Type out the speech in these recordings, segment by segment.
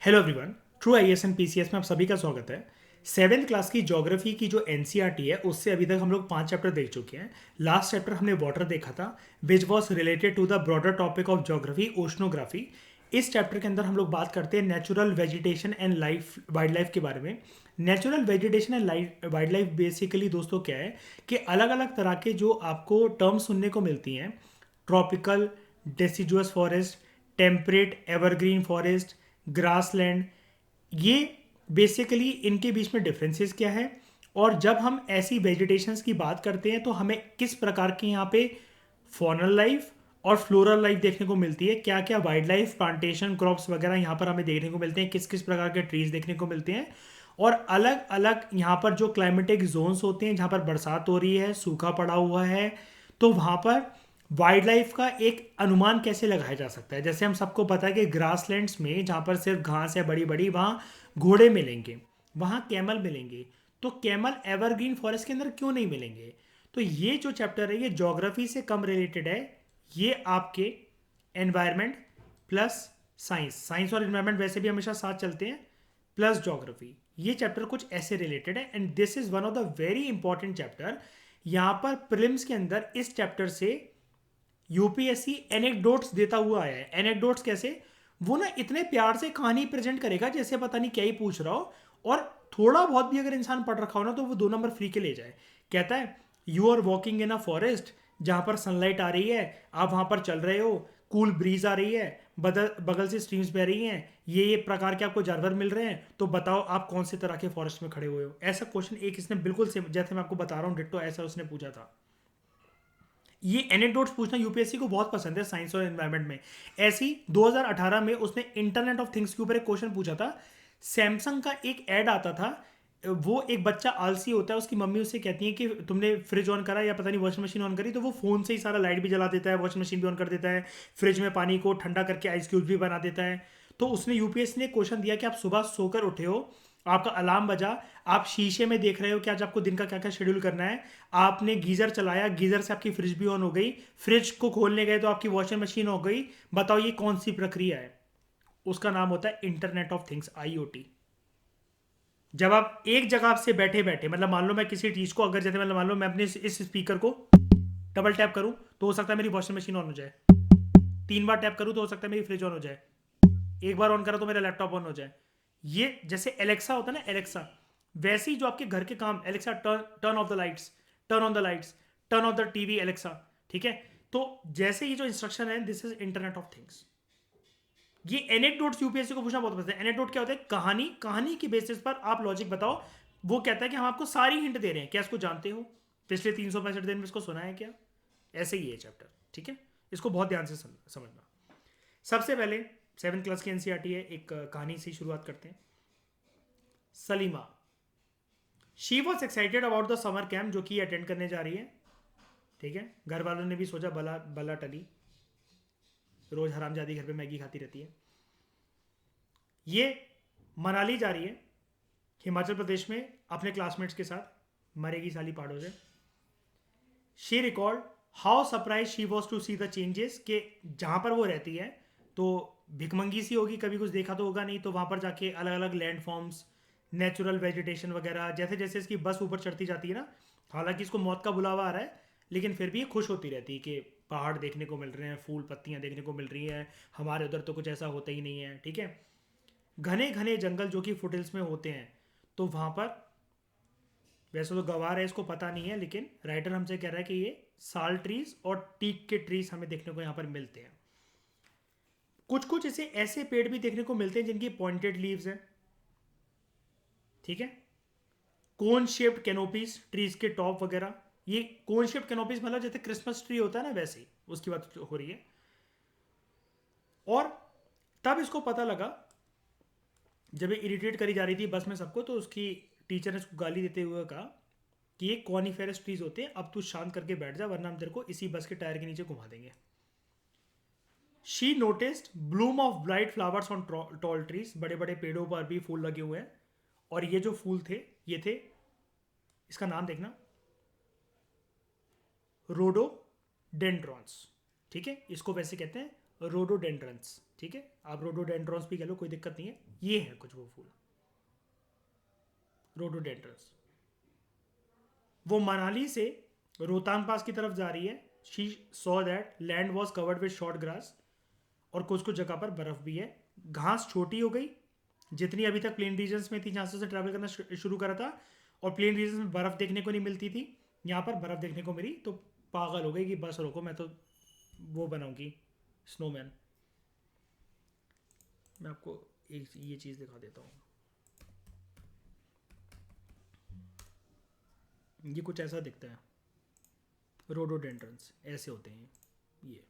Hello everyone. True IAS and PCS में आप सभी का स्वागत है। सेवेंथ क्लास की ज्योग्राफी की जो एनसीईआरटी है उससे अभी तक हम लोग 5 चैप्टर देख चुके हैं। लास्ट चैप्टर हमने वाटर देखा था which was related to the broader topic of geography oceanography. इस चैप्टर के अंदर हम लोग बात करते हैं natural vegetation and life wild life के बारे में। Natural vegetation and wild life basically दोस्तों क्या है कि अलग अलग तरह के जो आपको टर्म्स सुनने को मिलती हैं, tropical, deciduous forest, temperate evergreen forest, grassland, ये बेसिकली इनके बीच में डिफरेंसेस क्या है। और जब हम ऐसी वेजिटेशंस की बात करते हैं तो हमें किस प्रकार के यहाँ पे फॉनल लाइफ और फ्लोरल लाइफ देखने को मिलती है, क्या क्या वाइल्ड लाइफ प्लांटेशन क्रॉप्स वगैरह यहाँ पर हमें देखने को मिलते हैं, किस किस प्रकार के ट्रीज देखने को मिलते हैं। और अलग अलग यहाँ पर जो क्लाइमेटिक जोन्स होते हैं जहाँ पर बरसात हो रही है, सूखा पड़ा हुआ है, तो वहाँ पर वाइल्ड लाइफ का एक अनुमान कैसे लगाया जा सकता है। जैसे हम सबको पता है कि ग्रासलैंड्स में जहाँ पर सिर्फ घास है बड़ी बड़ी, वहाँ घोड़े मिलेंगे, वहाँ कैमल मिलेंगे। तो कैमल एवरग्रीन फॉरेस्ट के अंदर क्यों नहीं मिलेंगे? तो ये जो चैप्टर है ये ज्योग्राफी से कम रिलेटेड है। ये आपके एनवायरनमेंट प्लस साइंस, साइंस और एनवायरनमेंट वैसे भी हमेशा साथ चलते हैं, प्लस ज्योग्राफी, ये चैप्टर कुछ ऐसे रिलेटेड है। And this is one of the very important chapter. यहाँ पर प्रिलिम्स के अंदर इस चैप्टर से यूपीएससी एनेक्डोट्स देता हुआ आया है। एनेक्डोट्स कैसे? वो ना इतने प्यार से कहानी प्रेजेंट करेगा जैसे पता नहीं क्या ही पूछ रहा हो, और थोड़ा बहुत भी अगर इंसान पढ़ रखा हो ना तो वो 2 नंबर फ्री के ले जाए। कहता है you are walking in a forest, जहां पर सनलाइट आ रही है, आप वहां पर चल रहे हो, कूल ब्रीज आ रही है, बदल बगल से स्ट्रीम्स बह रही हैं, ये प्रकार के आपको जानवर मिल रहे हैं, तो बताओ आप कौन से तरह के फॉरेस्ट में खड़े हुए हो। ऐसा क्वेश्चन एक इसने बिल्कुल से जैसे मैं आपको बता रहा हूँ डिट्टो ऐसा उसने पूछा था। ये एनेक्डोट्स पूछना यूपीएससी को बहुत पसंद है साइंस और एनवायरनमेंट में। ऐसी 2018 में उसने इंटरनेट ऑफ थिंग्स के ऊपर एक क्वेश्चन पूछा था। सैमसंग का एक ऐड आता था। वो एक बच्चा आलसी होता है, उसकी मम्मी उससे कहती है कि तुमने फ्रिज ऑन करा या पता नहीं वॉशिंग मशीन ऑन करी, तो वो फ़ोन से ही सारा लाइट भी जला देता है, वॉशिंग मशीन भी ऑन कर देता है, फ्रिज में पानी को ठंडा करके आइस क्यूब्स भी बना देता है। तो उसने यूपीएससी ने क्वेश्चन दिया कि आप सुबह सोकर उठे हो, आपका अलार्म बजा, आप शीशे में देख रहे हो कि आज आपको दिन का क्या क्या शेड्यूल करना है, आपने गीजर चलाया, गीजर से आपकी फ्रिज भी ऑन हो गई, फ्रिज को खोलने गए तो आपकी वॉशिंग मशीन हो गई, बताओ ये कौन सी प्रक्रिया है? उसका नाम होता है इंटरनेट ऑफ थिंग्स, आईओटी। जब आप एक जगह से बैठे बैठे, मतलब मान लो मैं किसी चीज को अगर जैसे मतलब मान लो मैं अपने इस स्पीकर को डबल टैप करूं तो हो सकता है मेरी वॉशिंग मशीन ऑन हो जाए, 3 बार टैप करूं तो हो सकता है मेरी फ्रिज ऑन हो जाए, एक बार ऑन करा तो मेरा लैपटॉप ऑन हो जाए। ये जैसे एलेक्सा होता है ना, एलेक्सा, वैसे ही जो आपके घर के काम, Alexa turn turn off the lights, turn on the lights, turn off the TV Alexa, ठीक है। तो जैसे ये जो इंस्ट्रक्शन है, this is internet of things. ये एनेक्डोट्स यूपीएससी को पूछना बहुत पसंद है। एनेक्डोट क्या होता है? कहानी, कहानी के बेसिस पर आप लॉजिक बताओ। वो कहता है कि हम आपको सारी हिंट दे रहे हैं, क्या इसको जानते हो, पिछले 365 दिन में इसको सुना है क्या? ऐसे ही है चैप्टर, ठीक है। इसको बहुत ध्यान से समझना। सबसे पहले 7th क्लास की एनसीईआरटी है, एक कहानी से शुरुआत करते हैं। Salima, she was excited about the summer camp जो कि अटेंड करने जा रही है, ठीक है। घर वालों ने भी सोचा बला बला टली, रोज हरामजादी घर पे मैगी खाती रहती है। ये मनाली जा रही है, हिमाचल प्रदेश में, अपने क्लासमेट्स के साथ, मरेगी साली पहाड़ों से। She record how surprise she was to see the changes, के जहाँ पर वो रहती है तो भिकमंगी सी होगी, कभी कुछ देखा तो होगा नहीं, तो वहाँ पर जाके अलग अलग लैंड फॉर्म्स, नेचुरल वेजिटेशन वगैरह, जैसे जैसे इसकी बस ऊपर चढ़ती जाती है ना, हालांकि इसको मौत का बुलावा आ रहा है, लेकिन फिर भी ये खुश होती रहती है कि पहाड़ देखने को मिल रहे हैं, फूल पत्तियाँ देखने को मिल रही हैं, हमारे उधर तो कुछ ऐसा होता ही नहीं है, ठीक है। घने घने जंगल जो कि फुटहिल्स में होते हैं, तो वहाँ पर, वैसे तो गवार है इसको पता नहीं है, लेकिन राइटर हमसे कह रहा है कि ये साल ट्रीज और टीक के ट्रीज हमें देखने को यहाँ पर मिलते हैं। कुछ कुछ ऐसे ऐसे पेड़ भी देखने को मिलते हैं जिनकी पॉइंटेड लीव्स हैं, ठीक है। कोन शेप्ड कैनोपीज ट्रीज के टॉप वगैरह, ये कोन शेप्ड कैनोपीज मतलब जैसे क्रिसमस ट्री होता है ना, वैसे ही उसकी बात हो रही है। और तब इसको पता लगा, जब ये इरिटेट करी जा रही थी बस में सबको, तो उसकी टीचर ने उसको गाली देते हुए कहा कि ये कॉनिफेरस ट्रीज होते हैं, अब तू शांत करके बैठ जा वरना हम तेरे को इसी बस के टायर के नीचे घुमा देंगे। She noticed Bloom of bright flowers on tall trees, बड़े बड़े पेड़ों पर भी फूल लगे हुए हैं। और ये जो फूल थे, ये थे, इसका नाम देखना, रोडोडेंड्रॉन्स, ठीक है। इसको वैसे कहते हैं रोडोडेंड्रंस, ठीक है, आप रोडोडेंड्रॉन्स भी कह लो, कोई दिक्कत नहीं है, ये है कुछ वो फूल रोडोडेंड्रंस। वो मनाली से रोहतांग पास की तरफ जा रही है। She saw that land was covered with short grass, और कुछ कुछ जगह पर बर्फ भी है। घास छोटी हो गई, जितनी अभी तक प्लेन रीजन्स में थी जहाँ से उसे ट्रैवल करना शुरू करा था, और प्लेन रीजन में बर्फ देखने को नहीं मिलती थी, यहाँ पर बर्फ देखने को मिली, तो पागल हो गई कि बस रोको, मैं तो वो बनाऊंगी स्नोमैन। मैं आपको एक ये चीज़ दिखा देता हूँ। ये कुछ ऐसा दिखता है, रोडोडेंड्रंस ऐसे होते हैं ये।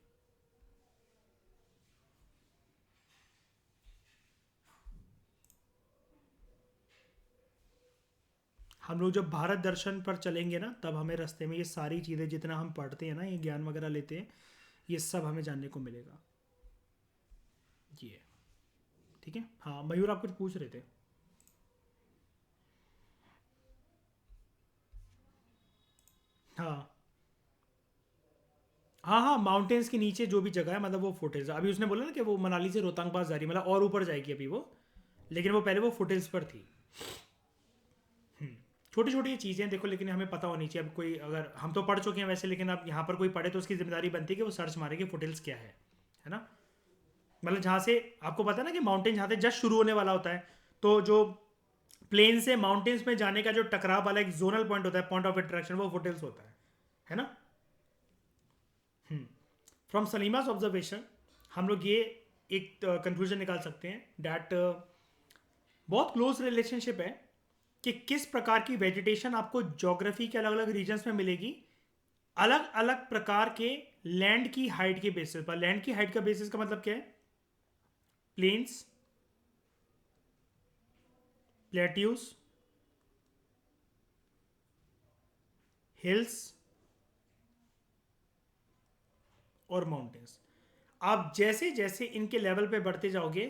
हम लोग जब भारत दर्शन पर चलेंगे ना, तब हमें रास्ते में ये सारी चीज़ें जितना हम पढ़ते हैं ना, ये ज्ञान वगैरह लेते हैं, ये सब हमें जानने को मिलेगा। ये ठीक है। हाँ मयूर, आप कुछ पूछ रहे थे। हाँ हाँ हाँ, माउंटेन्स के नीचे जो भी जगह है, मतलब वो फुटेज, अभी उसने बोला ना कि वो मनाली से रोहतांग पास जा रही है, मतलब और ऊपर जाएगी अभी वो, लेकिन वो पहले वो फुटेज पर थी। छोटी छोटी चीज़ें देखो, लेकिन हमें पता होनी चाहिए। अब कोई, अगर हम तो पढ़ चुके हैं वैसे, लेकिन अब यहाँ पर कोई पढ़े तो उसकी जिम्मेदारी बनती है कि वो सर्च मारे कि फुटेल्स क्या है ना। मतलब जहाँ से आपको पता है ना कि माउंटेन जहाँ से जस्ट शुरू होने वाला होता है, तो जो प्लेन से माउंटेन्स में जाने का जो टकराव वाला एक जोनल पॉइंट होता है, पॉइंट ऑफ इंटरेक्शन, वो फुटेल्स होता है ना। फ्रॉम सलीमास ऑब्जर्वेशन हम लोग ये एक कंक्लूजन निकाल सकते हैं डैट बहुत क्लोज रिलेशनशिप है कि किस प्रकार की वेजिटेशन आपको ज्योग्राफी के अलग अलग रीजन्स में मिलेगी, अलग अलग प्रकार के लैंड की हाइट के बेसिस पर। लैंड की हाइट का बेसिस का मतलब क्या है? प्लेन्स, प्लेट्यूज, हिल्स और माउंटेन्स। आप जैसे जैसे इनके लेवल पे बढ़ते जाओगे,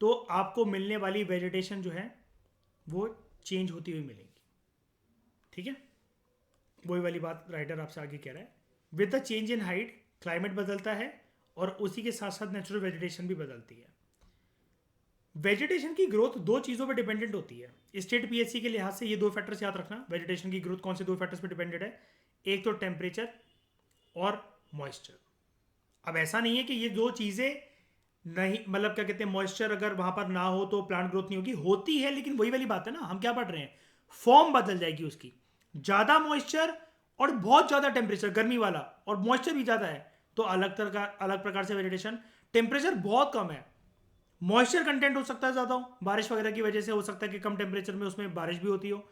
तो आपको मिलने वाली वेजिटेशन जो है वो चेंज होती हुई मिलेगी। ठीक है, वही वाली बात राइटर आपसे आगे कह रहा है। With the change in height climate बदलता है, और उसी के साथ साथ नेचुरल वेजिटेशन भी बदलती है। वेजिटेशन की ग्रोथ दो चीज़ों पर डिपेंडेंट होती है। स्टेट पीएचसी के लिहाज से ये दो फैक्टर्स याद रखना, वेजिटेशन की ग्रोथ कौन से दो फैक्टर्स पर डिपेंडेंट है? एक तो टेम्परेचर और मॉइस्चर। अब ऐसा नहीं है कि ये दो चीज़ें नहीं, मतलब क्या कहते हैं, मॉइस्चर अगर वहां पर ना हो तो प्लांट ग्रोथ नहीं होगी, होती है, लेकिन वही वाली बात है ना, हम क्या पढ़ रहे हैं, फॉर्म बदल जाएगी उसकी। ज़्यादा मॉइस्चर और बहुत ज़्यादा टेम्परेचर, गर्मी वाला, और मॉइस्चर भी ज़्यादा है, तो अलग प्रकार से वेजिटेशन। टेम्परेचर बहुत कम है, मॉइस्चर कंटेंट हो सकता है ज़्यादा हो, बारिश वगैरह की वजह से हो सकता है कि कम टेम्परेचर में उसमें बारिश भी होती हो,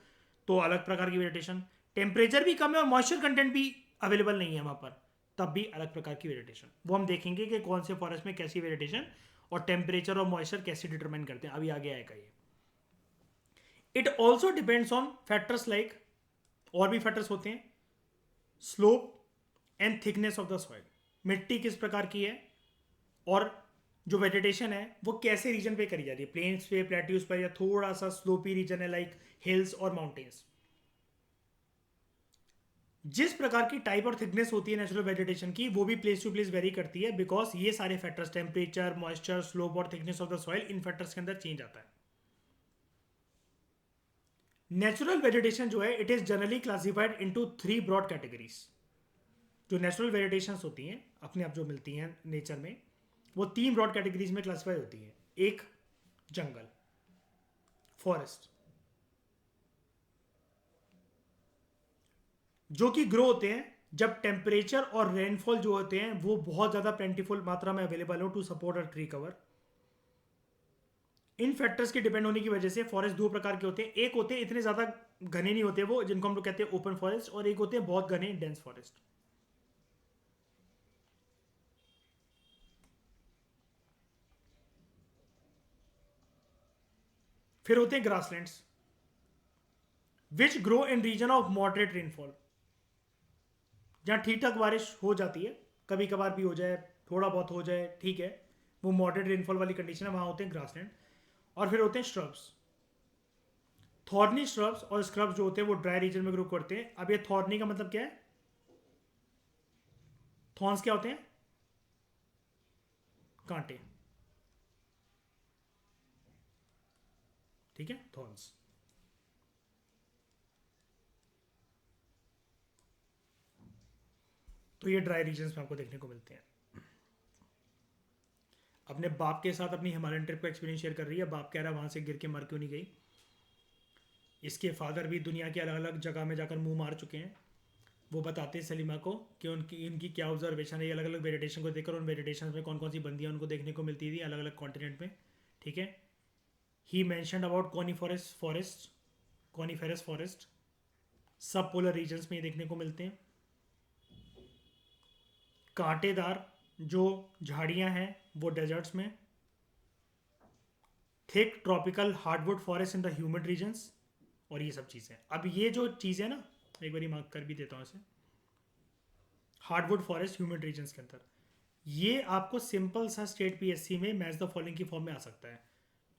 तो अलग प्रकार की वेजिटेशन। टेम्परेचर भी कम है और मॉइस्चर कंटेंट भी अवेलेबल नहीं है वहाँ पर, तब भी अलग प्रकार की वेजिटेशन। वो हम देखेंगे कि कौन से फॉरेस्ट में कैसी वेजिटेशन और टेम्परेचर और मॉइस्चर कैसे डिटरमाइन करते हैं, अभी आगे आएगा ये। It also depends on factors like, और भी फैक्टर्स होते हैं, slope and thickness of the soil, मिट्टी किस प्रकार की है, और जो वेजिटेशन है वो कैसे रीजन पे करी जा रही है, प्लेन्स पे, प्लेट्यूज पर, या थोड़ा सा स्लोपी रीजन है लाइक हिल्स और माउंटेन्स। जिस प्रकार की टाइप और थिकनेस होती है नेचुरल वेजिटेशन की, वो भी प्लेस टू प्लेस वेरी करती है, बिकॉज ये सारे फैक्टर्स, टेम्परेचर, मॉइस्चर, स्लोप और थिकनेस ऑफ द सॉइल, इन फैक्टर्स के अंदर चेंज आता है। नेचुरल वेजिटेशन जो है, it is generally classified into three broad categories. जो नेचुरल वेजिटेशन होती हैं अपने आप जो मिलती हैं नेचर में, वो तीन ब्रॉड कैटेगरीज में क्लासिफाई होती है। एक जंगल, फॉरेस्ट, जो कि ग्रो होते हैं जब टेम्परेचर और रेनफॉल जो होते हैं वो बहुत ज्यादा प्लेंटीफुल मात्रा में अवेलेबल हो to support a tree cover. इन फैक्टर्स के डिपेंड होने की वजह से फॉरेस्ट दो प्रकार के होते हैं। एक होते हैं इतने ज्यादा घने नहीं होते वो, जिनको हम लोग कहते हैं ओपन फॉरेस्ट, और एक होते हैं बहुत घने डेंस फॉरेस्ट। फिर होते हैं grasslands, which grow in region of moderate rainfall, जहाँ ठीक ठाक बारिश हो जाती है, कभी कभार भी हो जाए, थोड़ा बहुत हो जाए, ठीक है, वो मॉडरेट रेनफॉल वाली कंडीशन है, वहाँ होते हैं ग्रासलैंड। और फिर होते हैं श्रब्स, थॉर्नी श्रब्स और स्क्रब्स जो होते हैं वो ड्राई रीजन में ग्रो करते हैं। अब ये थॉर्नी का मतलब क्या है? थॉर्न्स क्या होते हैं? कांटे, ठीक है, थॉर्न्स। तो ये ड्राई रीजन्स में आपको देखने को मिलते हैं। अपने बाप के साथ अपनी हिमालयन ट्रिप का एक्सपीरियंस शेयर कर रही है। बाप कह रहा है वहां से गिर के मर क्यों नहीं गई। इसके फादर भी दुनिया की अलग अलग जगह में जाकर मुंह मार चुके हैं। वो बताते हैं सलीमा को कि उनकी इनकी क्या ऑब्जर्वेशन है, अलग अलग मेडिटेशन को देखकर उन मेडिटेशन में कौन कौन सी बंदियाँ उनको देखने को मिलती थी अलग अलग कॉन्टिनेंट में, ठीक है। ही मैंशनड अबाउट कॉनीफेरस फॉरेस्ट सब पोलर रीजन्स में ये देखने को मिलते हैं। कांटेदार जो झाड़ियाँ हैं वो डेजर्ट्स में। Thick tropical hardwood forest in the humid regions, और ये सब चीज़ें। अब ये जो चीज़ें ना, एक बार मार्क कर भी देता हूँ इसे, हार्डवुड फॉरेस्ट ह्यूमिड रीजन्स के अंदर, ये आपको सिंपल सा स्टेट पीएससी में मैच द फॉलोइंग की फॉर्म में आ सकता है।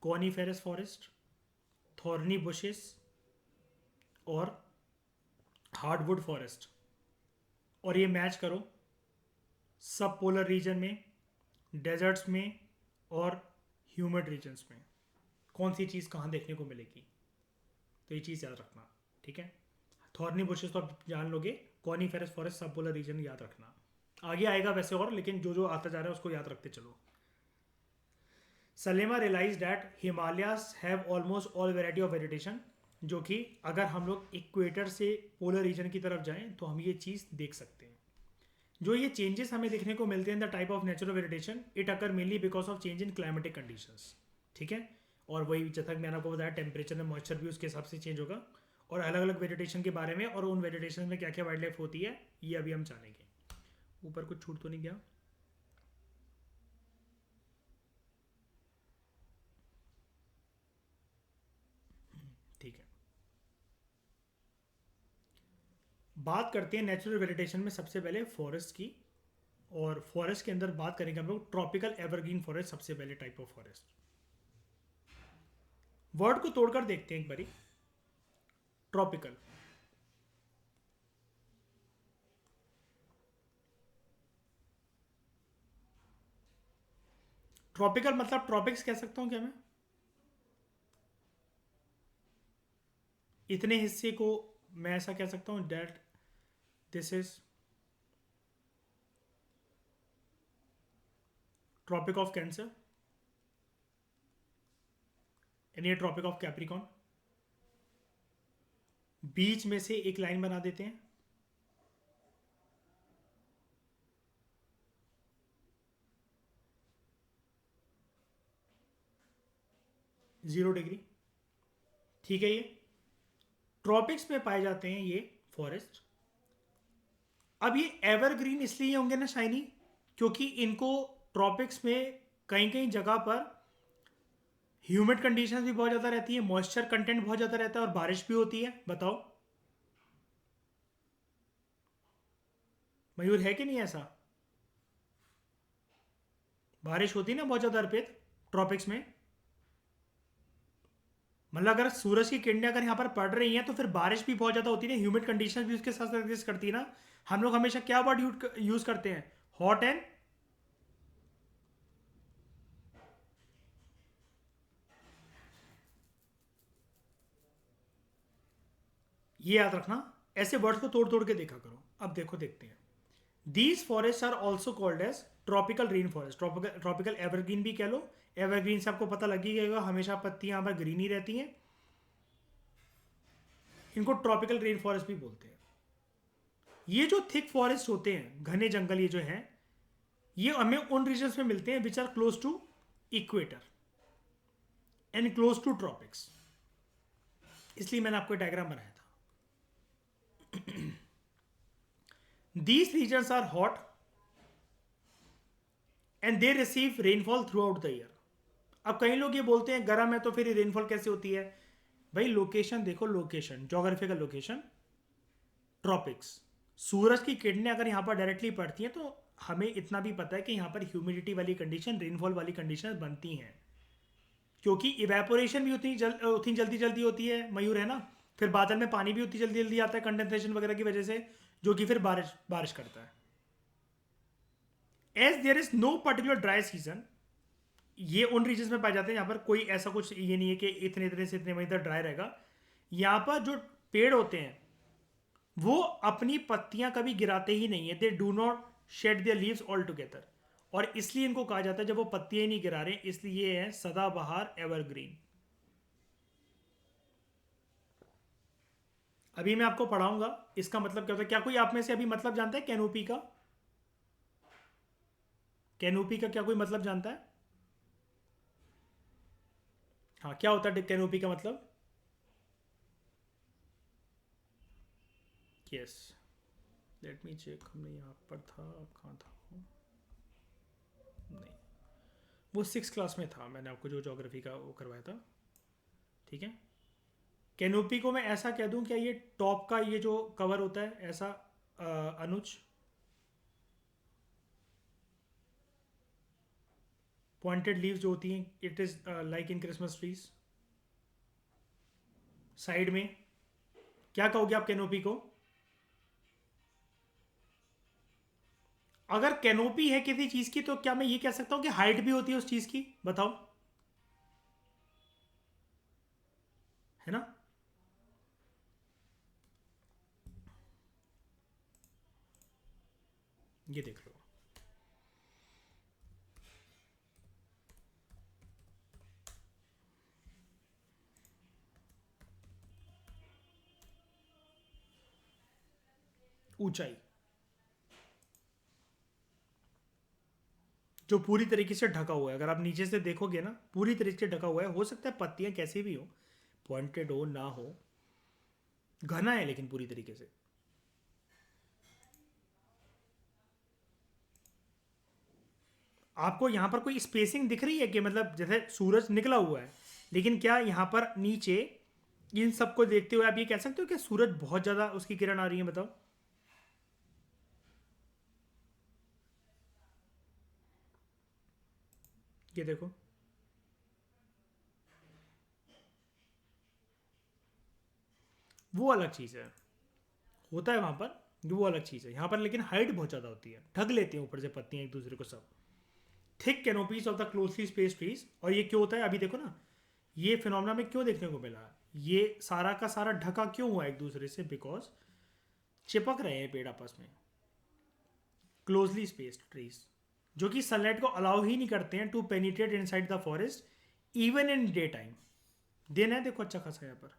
कॉनीफेरस फॉरेस्ट, थॉर्नी बुशेस और हार्डवुड फॉरेस्ट, और ये मैच करो सब पोलर रीजन में, डेजर्ट्स में और ह्यूमिड रीजन्स में कौन सी चीज़ कहाँ देखने को मिलेगी। तो ये चीज़ याद रखना, ठीक है। थॉर्नी बुशेस तो आप जान लोगे, कॉनीफेरस फॉरेस्ट सब पोलर रीजन याद रखना। आगे आएगा वैसे और, लेकिन जो जो आता जा रहा है उसको याद रखते चलो। सलेमा realise that Himalayas have almost all variety of vegetation, जो कि अगर हम लोग इक्वेटर से पोलर रीजन की तरफ जाएं तो हम ये चीज़ देख सकते हैं। जो ये चेंजेस हमें देखने को मिलते हैं the type of natural vegetation, it occur mainly because of change in climatic conditions, ठीक है। और वही जैसा कि मैंने आपको बताया टेम्परेचर में मॉइस्चर भी उसके हिसाब से चेंज होगा, और अलग अलग वेजिटेशन के बारे में और उन वेजिटेशन में क्या क्या वाइल्ड लाइफ होती है ये अभी हम जानेंगे। ऊपर कुछ छूट तो नहीं गया? ठीक है, बात करते हैं नेचुरल वेजिटेशन में सबसे पहले फॉरेस्ट की। और फॉरेस्ट के अंदर बात करेंगे हम लोग ट्रॉपिकल एवरग्रीन फॉरेस्ट, सबसे पहले टाइप ऑफ फॉरेस्ट। वर्ड को तोड़कर देखते हैं एक बारी। ट्रॉपिकल, ट्रॉपिकल मतलब ट्रॉपिक्स कह सकता हूं क्या मैं? इतने हिस्से को मैं ऐसा कह सकता हूं that this is tropic of cancer and ये ट्रॉपिक ऑफ कैप्रिकॉन। बीच में से एक लाइन बना देते हैं, जीरो डिग्री, ठीक है। ये ट्रॉपिक्स में पाए जाते हैं ये फॉरेस्ट। अब ये एवरग्रीन इसलिए होंगे ना शाइनी, क्योंकि इनको ट्रॉपिक्स में कहीं कहीं जगह पर ह्यूमिड कंडीशंस भी बहुत ज़्यादा रहती है, मॉइस्चर कंटेंट बहुत ज़्यादा रहता है और बारिश भी होती है। बताओ मयूर, है कि नहीं ऐसा? बारिश होती है ना बहुत ज़्यादा अर्पित ट्रॉपिक्स में। मतलब अगर सूरज की किरणें अगर यहाँ पर पड़ रही हैं तो फिर बारिश भी बहुत ज़्यादा होती है, ह्यूमिड कंडीशन भी उसके साथ एग्जिस्ट करती है ना। हम लोग हमेशा क्या वर्ड यूज करते हैं? हॉट एंड ये याद रखना, ऐसे वर्ड्स को तोड़ तोड़ के देखा करो। अब देखो, देखते हैं। These forest are also called as tropical rain forest, tropical evergreen भी कह लो। एवरग्रीन से आपको पता लग ही गएगा, हमेशा पत्तियां यहाँ पर ग्रीन ही रहती हैं। इनको ट्रॉपिकल रेन फॉरेस्ट भी बोलते हैं। ये जो थिक फॉरेस्ट होते हैं, घने जंगल ये जो हैं, ये हमें उन रीजन्स में मिलते हैं which are close to equator and close to tropics. इसलिए मैंने आपको डायग्राम बनाया था। These regions are hot and they receive rainfall throughout the year. अब कई लोग ये बोलते हैं गर्म है तो फिर रेनफॉल कैसे होती है? भाई लोकेशन देखो, लोकेशन, ज्योग्राफिकल लोकेशन, ट्रॉपिक्स। सूरज की किरणें अगर यहाँ पर डायरेक्टली पड़ती हैं तो हमें इतना भी पता है कि यहाँ पर ह्यूमिडिटी वाली कंडीशन, रेनफॉल वाली कंडीशन बनती हैं, क्योंकि इवेपोरेशन भी उतनी जल्दी जल्दी होती है मयूर, है ना। फिर बादल में पानी भी उतनी जल्दी जल्दी आता है कंडेंसेशन वगैरह की वजह से, जो कि फिर बारिश बारिश करता है। As there is no particular dry season, ये उन रीजन्स में पाए जाते हैं यहाँ पर कोई ऐसा कुछ ये नहीं है कि इतने इतने से इतने महीने तक ड्राई रहेगा। यहाँ पर जो पेड़ होते हैं वो अपनी पत्तियां कभी गिराते ही नहीं है, they do not shade there leaves all together. और इसलिए इनको कहा जाता है जब वो पत्तियां ही नहीं गिरा रहे, इसलिए ये है सदाबहार एवरग्रीन। अभी मैं आपको पढ़ाऊंगा इसका मतलब क्या होता है। क्या कोई आप में से अभी मतलब जानता है कैनोपी का? कैनोपी का क्या कोई मतलब जानता है? हाँ, क्या होता है कैनोपी का मतलब? Yes, let me check. हमने यहाँ पर था, कहाँ था वो? नहीं, वो 6 क्लास में था, मैंने आपको जो ज्योग्राफी का वो करवाया था। ठीक है, कैनोपी को मैं ऐसा कह दूं, क्या ये टॉप का ये जो कवर होता है ऐसा, अनुज, पॉइंटेड लीव्स जो होती हैं, it is like in Christmas trees. Side में क्या कहोगे आप कैनोपी को? अगर कैनोपी है किसी चीज की तो क्या मैं ये कह सकता हूं कि हाइट भी होती है उस चीज की? बताओ, है ना? ये देख लो, ऊंचाई जो पूरी तरीके से ढका हुआ है, अगर आप नीचे से देखोगे ना पूरी तरीके से ढका हुआ है। हो सकता है पत्तियां कैसी भी हो, पॉइंटेड हो ना हो, घना है लेकिन पूरी तरीके से। आपको यहां पर कोई स्पेसिंग दिख रही है कि मतलब जैसे सूरज निकला हुआ है, लेकिन क्या यहां पर नीचे इन सबको देखते हुए आप ये कह सकते हो कि सूरज बहुत ज्यादा उसकी किरण आ रही है? बताओ। ये देखो, वो अलग चीज है, होता है वहां पर, वो अलग चीज है। यहां पर लेकिन हाइट बहुत ज्यादा होती है, ढक लेते हैं ऊपर से पत्तियां एक दूसरे को सब। Thick canopies of the closely space trees. और ये क्यों होता है अभी देखो ना, ये फिनोमेना में क्यों देखने को मिला, ये सारा का सारा ढका क्यों हुआ एक दूसरे से? बिकॉज चिपक रहे हैं पेड़ आपस में, क्लोजली स्पेस्ड ट्रीज, जो कि सनलाइट को अलाउ ही नहीं करते हैं to penetrate inside the forest even in day time. दिन है देखो अच्छा खासा यहाँ पर,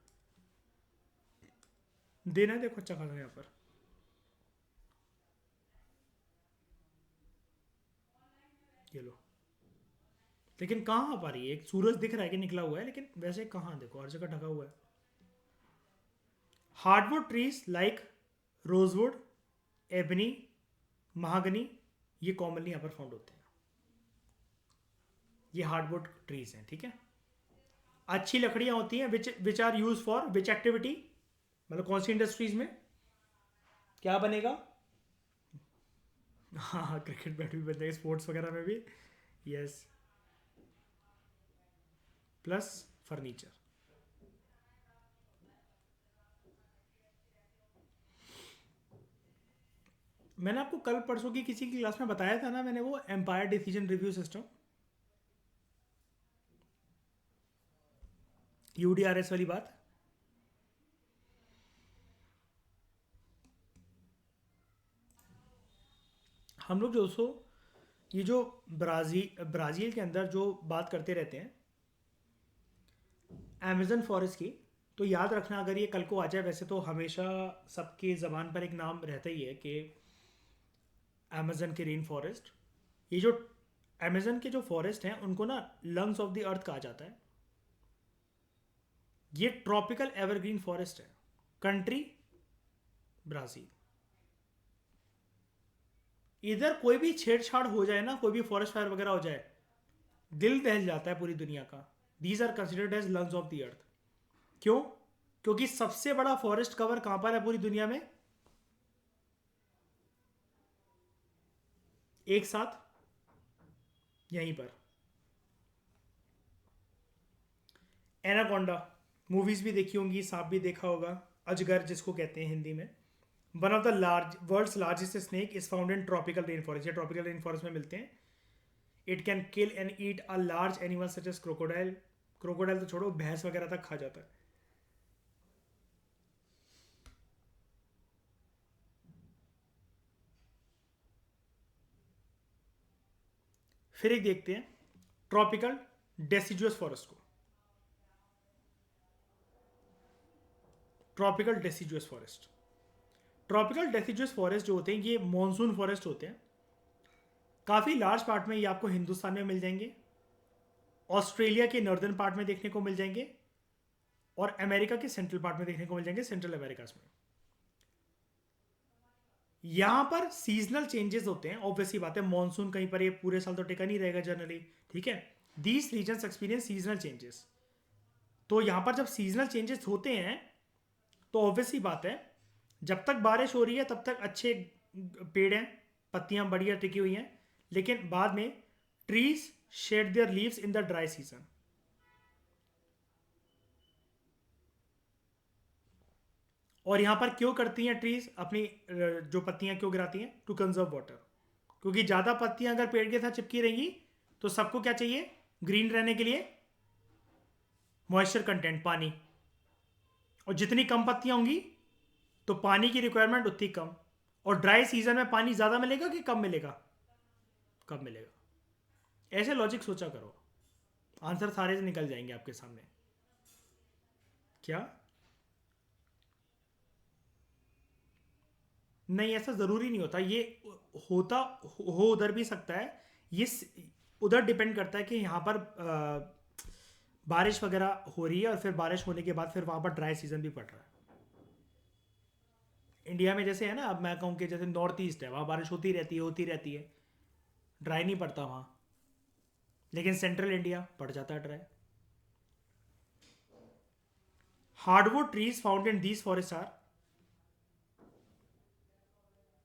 दिन है देखो अच्छा खासा यहाँ पर। ये लो, लेकिन कहाँ आ पा रही है? एक सूरज दिख रहा है कि निकला हुआ है, लेकिन वैसे कहाँ, देखो हर जगह ढका हुआ है। Hardwood trees like rosewood, ebony, mahogany, ये कॉमनली यहाँ पर फाउंड होते हैं। ये हार्डवुड ट्रीज हैं, ठीक है। अच्छी लकड़ियां होती हैं which which are use for which activity, मतलब कौन सी इंडस्ट्रीज में क्या बनेगा? हाँ हाँ, क्रिकेट बैट भी बन जाएगा स्पोर्ट्स वगैरह में भी। Yes, plus furniture. मैंने आपको कल परसों की किसी की क्लास में बताया था ना, मैंने वो एम्पायर डिसीजन रिव्यू सिस्टम, यूडीआरएस वाली बात। हम लोग जो सो ये जो ब्राज़ील के अंदर जो बात करते रहते हैं अमेजन फॉरेस्ट की, तो याद रखना अगर ये कल को आ जाए, वैसे तो हमेशा सबके ज़बान पर एक नाम रहता ही है कि अमेजन के रेन फॉरेस्ट। ये जो अमेजन के जो फॉरेस्ट हैं उनको ना लंग्स ऑफ द अर्थ कहा जाता है। ये ट्रॉपिकल एवरग्रीन फॉरेस्ट है। Country Brazil. इधर कोई भी छेड़छाड़ हो जाए ना, कोई भी फॉरेस्ट फायर वगैरह हो जाए, दिल दहल जाता है पूरी दुनिया का। These are considered as lungs of the earth. क्यों? क्योंकि सबसे बड़ा फॉरेस्ट कवर कहां पर है पूरी दुनिया में एक साथ? यहीं पर। एनाकोंडा, मूवीज भी देखी होंगी, सांप भी देखा होगा, अजगर जिसको कहते हैं हिंदी में। One of the large world's largest snake is found in tropical rain forest. ये ट्रॉपिकल रेन फॉरेस्ट में मिलते हैं। It can kill and eat a large animal such as crocodile, crocodile तो छोड़ो, भैंस वगैरह तक खा जाता है। फिर एक देखते हैं ट्रॉपिकल डेसिजुअस फॉरेस्ट को। Tropical deciduous forest, tropical deciduous forest जो होते हैं ये मॉनसून फॉरेस्ट होते हैं। काफ़ी लार्ज पार्ट में ये आपको हिंदुस्तान में मिल जाएंगे, ऑस्ट्रेलिया के नॉर्दर्न पार्ट में देखने को मिल जाएंगे, और अमेरिका के सेंट्रल पार्ट में देखने को मिल जाएंगे, सेंट्रल अमेरिका में। यहां पर सीजनल चेंजेस होते हैं, ऑब्वियसली बात है, मॉनसून कहीं पर ये पूरे साल तो टिका नहीं रहेगा जनरली, ठीक है। These regions experience seasonal changes. तो यहां पर जब सीजनल चेंजेस होते हैं तो ऑब्वियसली बात है, जब तक बारिश हो रही है तब तक अच्छे पेड़ हैं, पत्तियां बढ़िया टिकी हुई हैं, लेकिन बाद में trees shade there leaves in the dry season. और यहां पर क्यों करती हैं ट्रीज अपनी जो पत्तियां क्यों गिराती हैं? To conserve water. क्योंकि ज्यादा पत्तियां अगर पेड़ के साथ चिपकी रहेंगी तो सबको क्या चाहिए ग्रीन रहने के लिए? मॉइस्चर कंटेंट, पानी। और जितनी कम पत्तियां होंगी तो पानी की रिक्वायरमेंट उतनी कम। और ड्राई सीजन में पानी ज्यादा मिलेगा कि कम मिलेगा? कम मिलेगा। ऐसे लॉजिक सोचा करो, आंसर सारे से निकल जाएंगे आपके सामने। क्या? नहीं, ऐसा जरूरी नहीं होता ये। होता हो उधर भी सकता है ये। उधर डिपेंड करता है कि यहाँ पर बारिश वगैरह हो रही है और फिर बारिश होने के बाद फिर वहां पर ड्राई सीजन भी पड़ रहा है। इंडिया में जैसे है ना, अब मैं कहूँ कि जैसे नॉर्थ ईस्ट है, वहाँ बारिश होती रहती है होती रहती है, ड्राई नहीं पड़ता वहाँ। लेकिन सेंट्रल इंडिया पड़ जाता है dry. Hardwood trees found in these forest are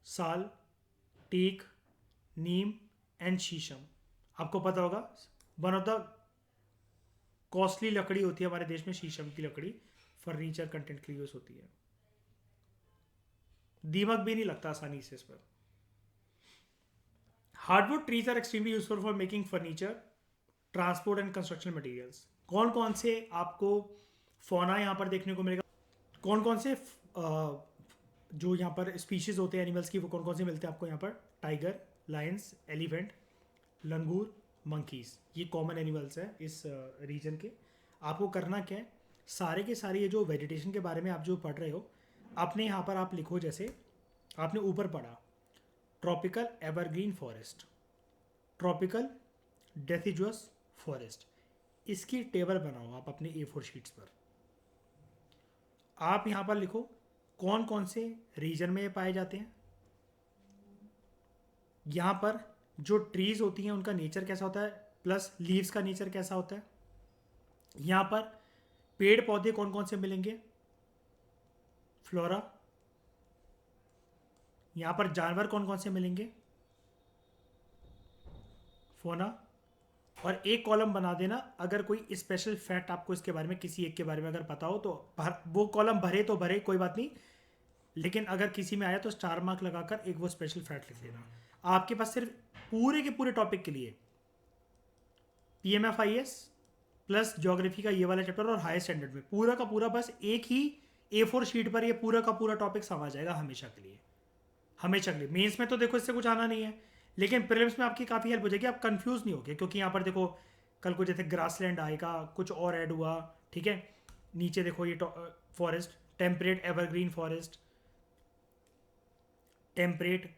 sal, teak, neem and sheesham. आपको पता होगा वन ऑफ द कॉस्टली लकड़ी होती है हमारे देश में, शीशम की लकड़ी फर्नीचर कंटेंट के लिए यूज होती है। दीमक भी नहीं लगता आसानी से इस पर। Hardwood trees are extremely useful for making furniture, transport and construction materials. कौन कौन से आपको फौना यहाँ पर देखने को मिलेगा? कौन कौन से जो यहाँ पर स्पीशीज होते हैं एनिमल्स की, वो कौन कौन से मिलते हैं आपको यहाँ पर? टाइगर, लायंस, एलिफेंट, लंगूर, मंकीज। ये कॉमन एनिमल्स हैं इस रीजन के। आपको करना क्या है, सारे के सारे ये जो वेजिटेशन के बारे में आप जो पढ़ रहे हो, आपने यहाँ पर आप लिखो, जैसे आपने ऊपर पढ़ा tropical evergreen forest, tropical deciduous forest, इसकी टेबल बनाओ आप अपने A4 शीट्स पर। आप यहाँ पर लिखो कौन कौन से रीजन में ये पाए जाते हैं, यहाँ पर जो ट्रीज होती हैं उनका नेचर कैसा होता है, प्लस लीव्स का नेचर कैसा होता है, यहाँ पर पेड़ पौधे कौन कौन से मिलेंगे, फ्लोरा, यहाँ पर जानवर कौन कौन से मिलेंगे, फोना। और एक कॉलम बना देना अगर कोई स्पेशल फैक्ट आपको इसके बारे में, किसी एक के बारे में अगर पता हो तो वो कॉलम भरे तो भरे, कोई बात नहीं, लेकिन अगर किसी में आया तो स्टार मार्क लगाकर एक वो स्पेशल फैक्ट लिख देना। आपके पास सिर्फ पूरे के पूरे टॉपिक के लिए PMFIS प्लस ज्योग्राफी का ये वाला चैप्टर और हायर स्टैंडर्ड में पूरा का पूरा बस एक ही A4 शीट पर ये पूरा का पूरा टॉपिक समा जाएगा हमेशा के लिए, हमेशा के लिए। मेंस में तो देखो इससे कुछ आना नहीं है, लेकिन प्रीलिम्स में आपकी काफ़ी हेल्प हो जाएगी, आप कंफ्यूज नहीं होगे। क्योंकि यहाँ पर देखो कल को जैसे ग्रासलैंड आएगा, कुछ और ऐड हुआ, ठीक है। नीचे देखो ये forest, temperate evergreen forest, temperate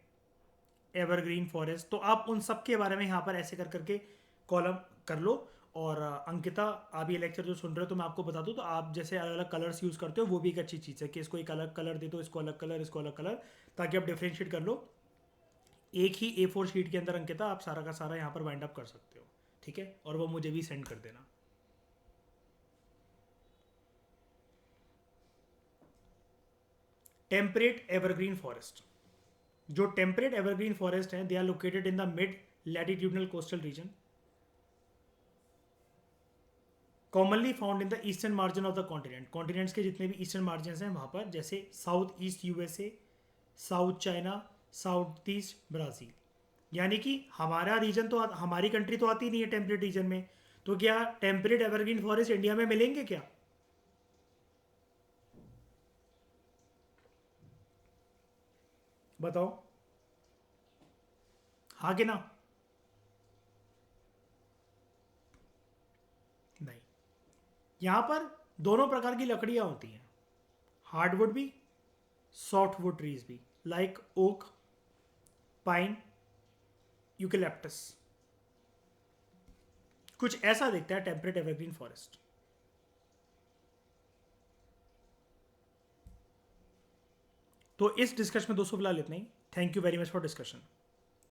evergreen forest, तो आप उन सब के बारे में यहाँ पर ऐसे कर करके कॉलम कर लो। और अंकिता, आप ये लेक्चर जो सुन रहे हो तो मैं आपको बता दूं, तो आप जैसे अलग अलग कलर्स यूज़ करते हो वो भी एक अच्छी चीज़ है कि इसको एक अलग कलर दे दो, इसको अलग कलर, इसको अलग कलर, ताकि आप डिफ्रेंशिएट कर लो। एक ही A4 शीट के अंदर अंकिता आप सारा का सारा यहाँ पर वाइंड अप कर सकते हो, ठीक है। और वो मुझे भी सेंड कर देना। टेम्परेट एवरग्रीन फॉरेस्ट, जो टेम्परेट एवरग्रीन फॉरेस्ट हैं, they are located in the mid latitudinal coastal region, commonly found in the eastern margin of the continent. Continents के जितने भी ईस्टर्न मार्जिन हैं वहाँ पर, जैसे south east USA, south China, south east Brazil. यानी कि हमारा रीजन तो हमारी कंट्री तो आती नहीं है टेम्परेट रीजन में, तो क्या टेम्परेट एवरग्रीन फॉरेस्ट इंडिया में मिलेंगे क्या? बताओ, हाँ कि ना? नहीं। यहां पर दोनों प्रकार की लकड़ियां होती हैं, हार्डवुड भी, सॉफ्टवुड ट्रीज भी, लाइक ओक, पाइन, यूकेलिप्टस। कुछ ऐसा दिखता है टेम्परेट एवरग्रीन फॉरेस्ट। तो इस डिस्कशन में दोस्तों फिलहाल इतना ही। Thank you very much for discussion.